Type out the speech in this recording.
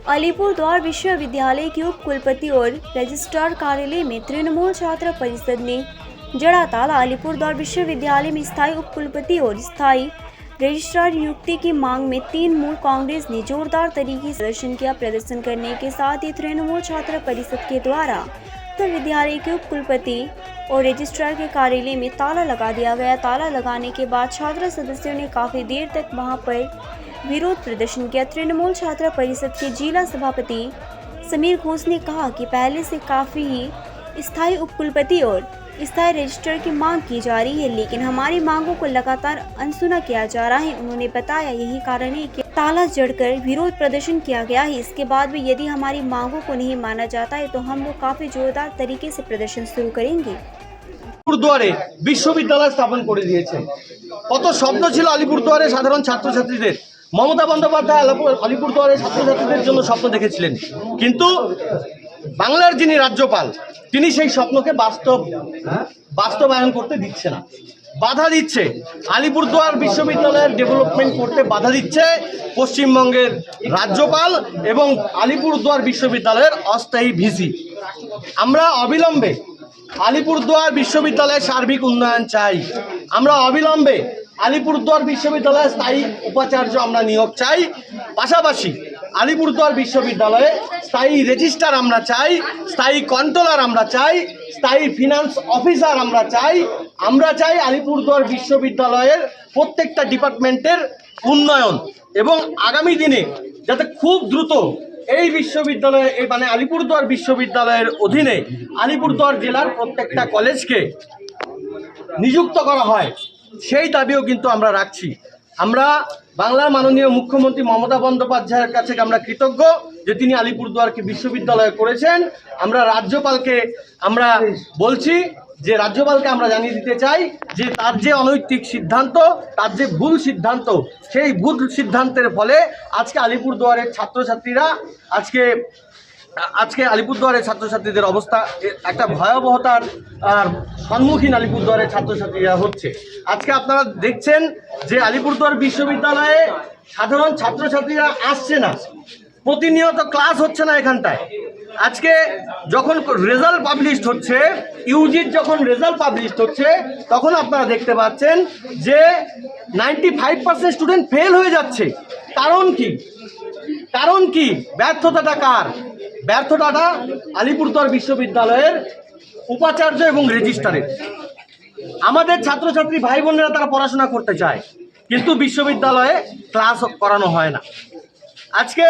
अलीपुरद्वार विश्वविद्यालय के उप कुलपति और रजिस्ट्रार कार्यालय में तृणमूल छात्र परिषद ने जड़ा ताला। अलीपुरद्वार विश्वविद्यालय में स्थायी उप कुलपति और स्थायी रजिस्ट्रार नियुक्ति की मांग में तृणमूल कांग्रेस ने जोरदार तरीके से प्रदर्शन किया। प्रदर्शन करने के साथ ही तृणमूल छात्र परिषद के द्वारा विश्वविद्यालय के उप कुलपति और रजिस्ट्रार के कार्यालय में ताला लगा दिया गया। ताला लगाने के बाद छात्र सदस्यों ने काफी देर तक वहां पर विरोध प्रदर्शन किया। तृणमूल छात्र परिषद के जिला सभापति समीर घोष ने कहा कि पहले से काफी ही स्थायी उप कुलपति और स्थायी रजिस्ट्रार की मांग की जा रही है, लेकिन हमारी मांगों को लगातार अनसुना किया जा रहा है। उन्होंने बताया यही कारण है कि ताला जड़कर विरोध प्रदर्शन किया गया है। इसके बाद भी यदि हमारी मांगों को नहीं माना जाता है तो हम लोग काफी जोरदार तरीके से प्रदर्शन शुरू करेंगे। আলিপুরদুয়ারে বিশ্ববিদ্যালয় স্থাপন করে দিয়েছে। কত স্বপ্ন ছিল আলিপুরদুয়ারে সাধারণ ছাত্রছাত্রীদের। মমতা বন্দ্যোপাধ্যায় আলিপুরদুয়ারের ছাত্রছাত্রীদের জন্য স্বপ্ন দেখেছিলেন, কিন্তু বাংলার যিনি রাজ্যপাল তিনি সেই স্বপ্নকে বাস্তবায়ন করতে দিচ্ছে না, বাধা দিচ্ছে। আলিপুরদুয়ার বিশ্ববিদ্যালয়ের ডেভেলপমেন্ট করতে বাধা দিচ্ছে পশ্চিমবঙ্গের রাজ্যপাল এবং আলিপুরদুয়ার বিশ্ববিদ্যালয়ের অস্থায়ী ভিসি। আমরা অবিলম্বে আলিপুরদুয়ার বিশ্ববিদ্যালয়ের সার্বিক উন্নয়ন চাই। আমরা অবিলম্বে আলিপুরদুয়ার বিশ্ববিদ্যালয়ের স্থায়ী উপাচার্য আমরা নিয়োগ চাই। পাশাপাশি আলিপুরদুয়ার বিশ্ববিদ্যালয়ে স্থায়ী রেজিস্ট্রার আমরা চাই, স্থায়ী কন্ট্রোলার আমরা চাই, স্থায়ী ফিনান্স অফিসার আমরা চাই। আমরা চাই আলিপুরদুয়ার বিশ্ববিদ্যালয়ের প্রত্যেকটা ডিপার্টমেন্টের উন্নয়ন এবং আগামী দিনে যাতে খুব দ্রুত এই বিশ্ববিদ্যালয়ে মানে আলিপুরদুয়ার বিশ্ববিদ্যালয়ের অধীনে আলিপুরদুয়ার জেলার প্রত্যেকটা কলেজকে নিযুক্ত করা হয়, সেই দাবিও কিন্তু আমরা রাখছি। আমরা বাংলার মাননীয় মুখ্যমন্ত্রী মমতা বন্দ্যোপাধ্যায়ের কাছে আমরা কৃতজ্ঞ যে তিনি আলিপুরদুয়ারকে বিশ্ববিদ্যালয় করেছেন। আমরা রাজ্যপালকে আমরা বলছি যে রাজ্যপালকে আমরা জানিয়ে দিতে চাই যে তার যে অনৈতিক সিদ্ধান্ত, তার যে ভুল সিদ্ধান্ত, সেই ভুল সিদ্ধান্তের ফলে আজকে আলিপুরদুয়ারের ছাত্রছাত্রীরা আজকে আলিপুরদুয়ারের ছাত্রছাত্রীদের অবস্থা একটা ভয়াবহতার সম্মুখীন আলিপুরদুয়ারের ছাত্রছাত্রীরা হচ্ছে। আজকে আপনারা দেখছেন যে আলিপুরদুয়ার বিশ্ববিদ্যালয়ে সাধারণ ছাত্রছাত্রীরা আসছে না, প্রতিনিয়ত ক্লাস হচ্ছে না এখানটায়। আজকে যখন রেজাল্ট পাবলিশড হচ্ছে, ইউজির যখন রেজাল্ট পাবলিশড হচ্ছে, তখন আপনারা দেখতে পাচ্ছেন যে 95% স্টুডেন্ট ফেল হয়ে যাচ্ছে। কারণ কি? ব্যর্থতাটা কার? ব্যর্থতাটা আলিপুরদুয়ার বিশ্ববিদ্যালয়ের উপাচার্য এবং রেজিস্ট্রারের। আমাদের ছাত্রছাত্রী ভাই বোনেরা তারা পড়াশোনা করতে চায়, কিন্তু বিশ্ববিদ্যালয়ে ক্লাস করানো হয় না। আজকে